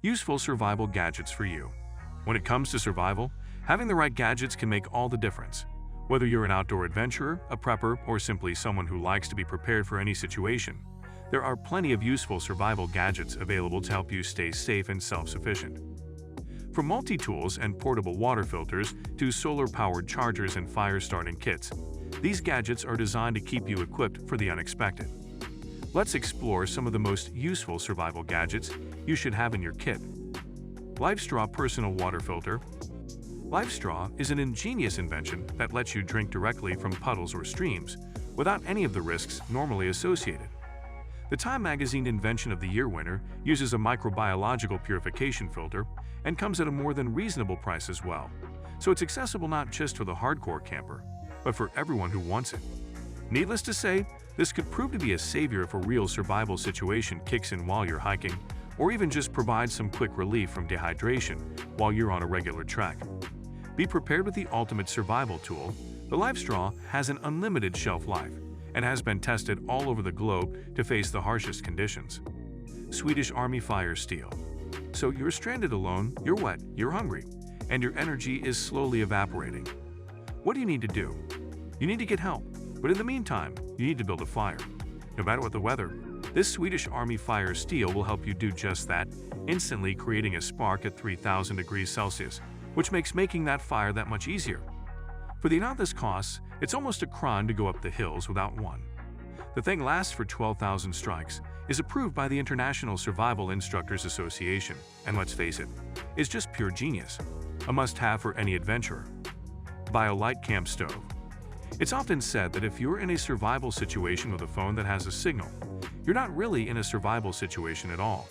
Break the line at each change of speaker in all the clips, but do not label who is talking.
Useful survival gadgets for you. When it comes to survival, having the right gadgets can make all the difference. Whether you're an outdoor adventurer, a prepper, or simply someone who likes to be prepared for any situation, there are plenty of useful survival gadgets available to help you stay safe and self-sufficient. From multi-tools and portable water filters to solar-powered chargers and fire-starting kits, these gadgets are designed to keep you equipped for the unexpected. Let's explore some of the most useful survival gadgets you should have in your kit. LifeStraw Personal Water Filter. LifeStraw is an ingenious invention that lets you drink directly from puddles or streams without any of the risks normally associated. The Time Magazine Invention of the Year winner uses a microbiological purification filter and comes at a more than reasonable price as well, so it's accessible not just for the hardcore camper, but for everyone who wants it. Needless to say, this could prove to be a savior if a real survival situation kicks in while you're hiking, or even just provide some quick relief from dehydration while you're on a regular trek. Be prepared with the ultimate survival tool. The LifeStraw has an unlimited shelf life and has been tested all over the globe to face the harshest conditions. Swedish Army Fire Steel. So you're stranded alone, you're wet, you're hungry, and your energy is slowly evaporating. What do you need to do? You need to get help, but in the meantime, you need to build a fire. No matter what the weather, this Swedish Army Fire Steel will help you do just that, instantly creating a spark at 3,000 degrees Celsius, which makes making that fire that much easier. For the amount this costs, it's almost a crime to go up the hills without one. The thing lasts for 12,000 strikes, is approved by the International Survival Instructors Association, and let's face it, is just pure genius. A must-have for any adventurer. BioLite Camp Stove. It's often said that if you're in a survival situation with a phone that has a signal, you're not really in a survival situation at all.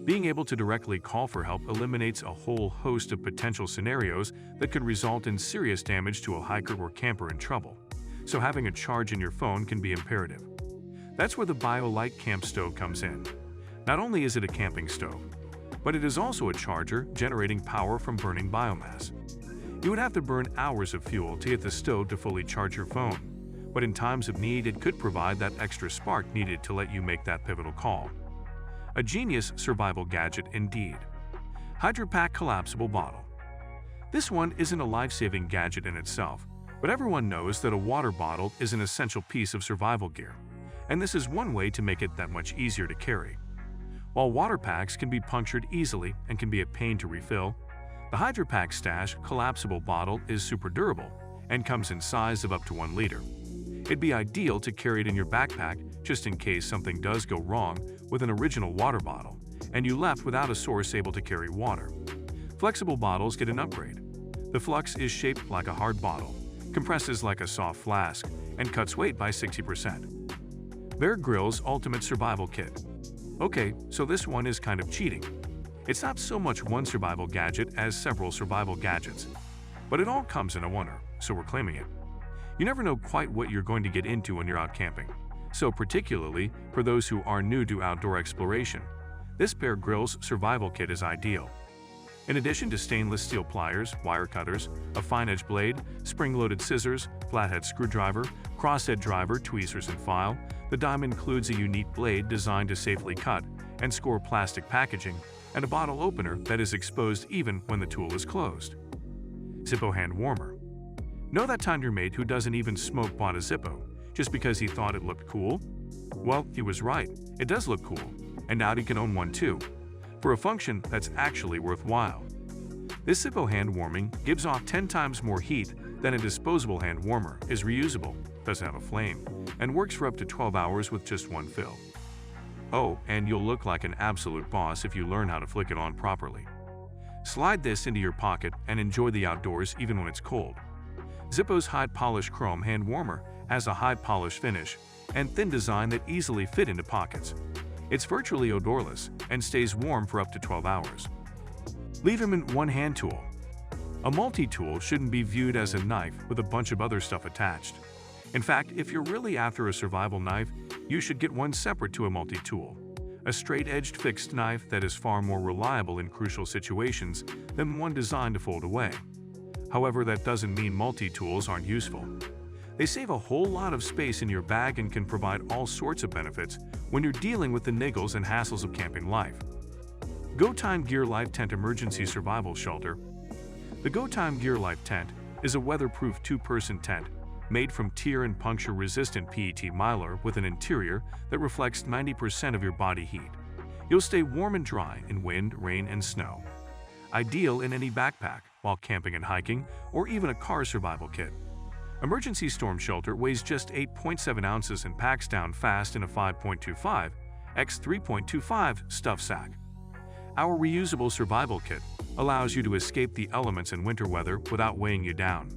Being able to directly call for help eliminates a whole host of potential scenarios that could result in serious damage to a hiker or camper in trouble, so having a charge in your phone can be imperative. That's where the BioLite Camp Stove comes in. Not only is it a camping stove, but it is also a charger generating power from burning biomass. You would have to burn hours of fuel to get the stove to fully charge your phone, but in times of need it could provide that extra spark needed to let you make that pivotal call. A genius survival gadget indeed. HydroPack Collapsible Bottle. This one isn't a life-saving gadget in itself, but everyone knows that a water bottle is an essential piece of survival gear, and this is one way to make it that much easier to carry. While water packs can be punctured easily and can be a pain to refill, the HydroPack Stash collapsible bottle is super durable and comes in size of up to 1 liter. It'd be ideal to carry it in your backpack just in case something does go wrong with an original water bottle and you left without a source able to carry water. Flexible bottles get an upgrade. The Flux is shaped like a hard bottle, compresses like a soft flask, and cuts weight by 60%. Bear Grylls Ultimate Survival Kit. Okay, so this one is kind of cheating. It's not so much one survival gadget as several survival gadgets, but it all comes in a oneer, so we're claiming it. You never know quite what you're going to get into when you're out camping, so particularly for those who are new to outdoor exploration, this Bear Grylls Survival Kit is ideal. In addition to stainless steel pliers, wire cutters, a fine-edge blade, spring-loaded scissors, flathead screwdriver, crosshead driver, tweezers, and file, the dime includes a unique blade designed to safely cut and score plastic packaging, and a bottle opener that is exposed even when the tool is closed. Zippo Hand Warmer. Know that time your mate who doesn't even smoke bought a Zippo just because he thought it looked cool? Well, he was right. It does look cool, and now he can own one too, for a function that's actually worthwhile. This Zippo hand warming gives off 10 times more heat than a disposable hand warmer, is reusable, doesn't have a flame, and works for up to 12 hours with just one fill. Oh, and you'll look like an absolute boss if you learn how to flick it on properly. Slide this into your pocket and enjoy the outdoors even when it's cold. Zippo's High Polish Chrome Hand Warmer has a high polish finish and thin design that easily fit into pockets. It's virtually odorless and stays warm for up to 12 hours. Leverman One Hand Tool. A multi-tool shouldn't be viewed as a knife with a bunch of other stuff attached. In fact, if you're really after a survival knife, you should get one separate to a multi-tool. A straight-edged fixed knife that is far more reliable in crucial situations than one designed to fold away. However, that doesn't mean multi-tools aren't useful. They save a whole lot of space in your bag and can provide all sorts of benefits when you're dealing with the niggles and hassles of camping life. Go Time Gear Life Tent Emergency Survival Shelter. The Go Time Gear Life Tent is a weatherproof two-person tent made from tear and puncture-resistant PET mylar with an interior that reflects 90% of your body heat. You'll stay warm and dry in wind, rain, and snow. Ideal in any backpack, while camping and hiking, or even a car survival kit. Emergency Storm Shelter weighs just 8.7 ounces and packs down fast in a 5.25 x 3.25 stuff sack. Our reusable survival kit allows you to escape the elements in winter weather without weighing you down.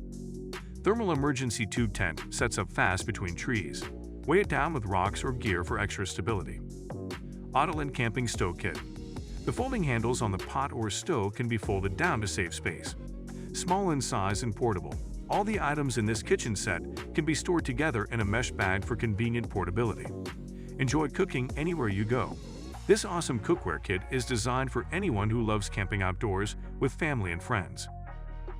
Thermal Emergency Tube Tent sets up fast between trees. Weigh it down with rocks or gear for extra stability. Ottoland Camping Stove Kit. The folding handles on the pot or stove can be folded down to save space. Small in size and portable, all the items in this kitchen set can be stored together in a mesh bag for convenient portability. Enjoy cooking anywhere you go. This awesome cookware kit is designed for anyone who loves camping outdoors with family and friends.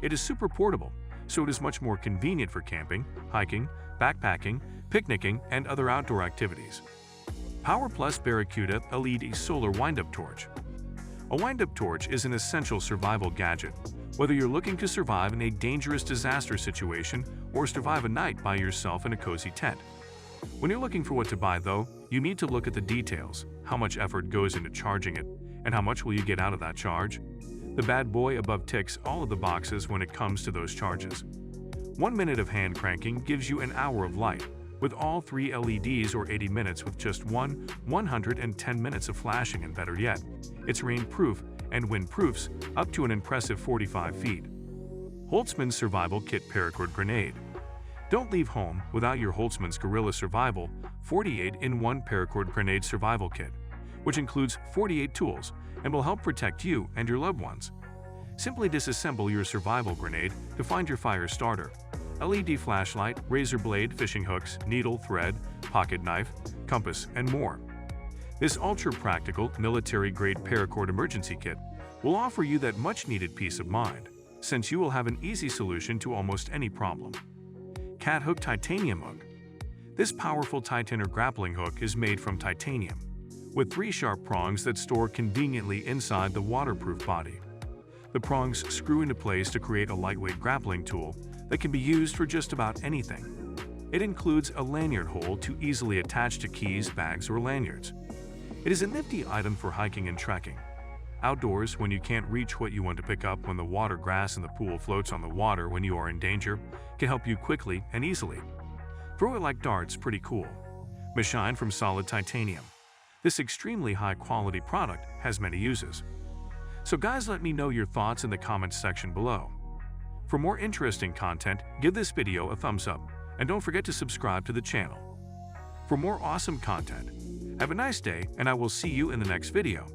It is super portable, so it is much more convenient for camping, hiking, backpacking, picnicking, and other outdoor activities. Power Plus Barracuda LED Solar Wind-Up Torch. A wind-up torch is an essential survival gadget, whether you're looking to survive in a dangerous disaster situation or survive a night by yourself in a cozy tent. When you're looking for what to buy, though, you need to look at the details, how much effort goes into charging it, and how much will you get out of that charge. The bad boy above ticks all of the boxes when it comes to those charges. 1 minute of hand cranking gives you an hour of light, with all 3 LEDs, or 80 minutes with just 110 minutes of flashing, and better yet, it's rain-proof and wind-proofs up to an impressive 45 feet. Holtzman's Survival Kit Paracord Grenade. Don't leave home without your Holtzman's Guerrilla Survival 48-in-1 Paracord Grenade Survival Kit, which includes 48 tools and will help protect you and your loved ones. Simply disassemble your survival grenade to find your fire starter. LED flashlight, razor blade, fishing hooks, needle, thread, pocket knife, compass, and more. This ultra-practical, military-grade paracord emergency kit will offer you that much-needed peace of mind, since you will have an easy solution to almost any problem. Cat Hook Titanium Hook. This powerful tighten or grappling hook is made from titanium, with 3 sharp prongs that store conveniently inside the waterproof body. The prongs screw into place to create a lightweight grappling tool that can be used for just about anything. It includes a lanyard hole to easily attach to keys, bags, or lanyards. It is a nifty item for hiking and trekking. Outdoors, when you can't reach what you want to pick up, when the water grass in the pool floats on the water when you are in danger, can help you quickly and easily. Throw it like darts, pretty cool. Machined from solid titanium. This extremely high-quality product has many uses. So guys, let me know your thoughts in the comments section below. For more interesting content, give this video a thumbs up, and don't forget to subscribe to the channel. For more awesome content, have a nice day, and I will see you in the next video.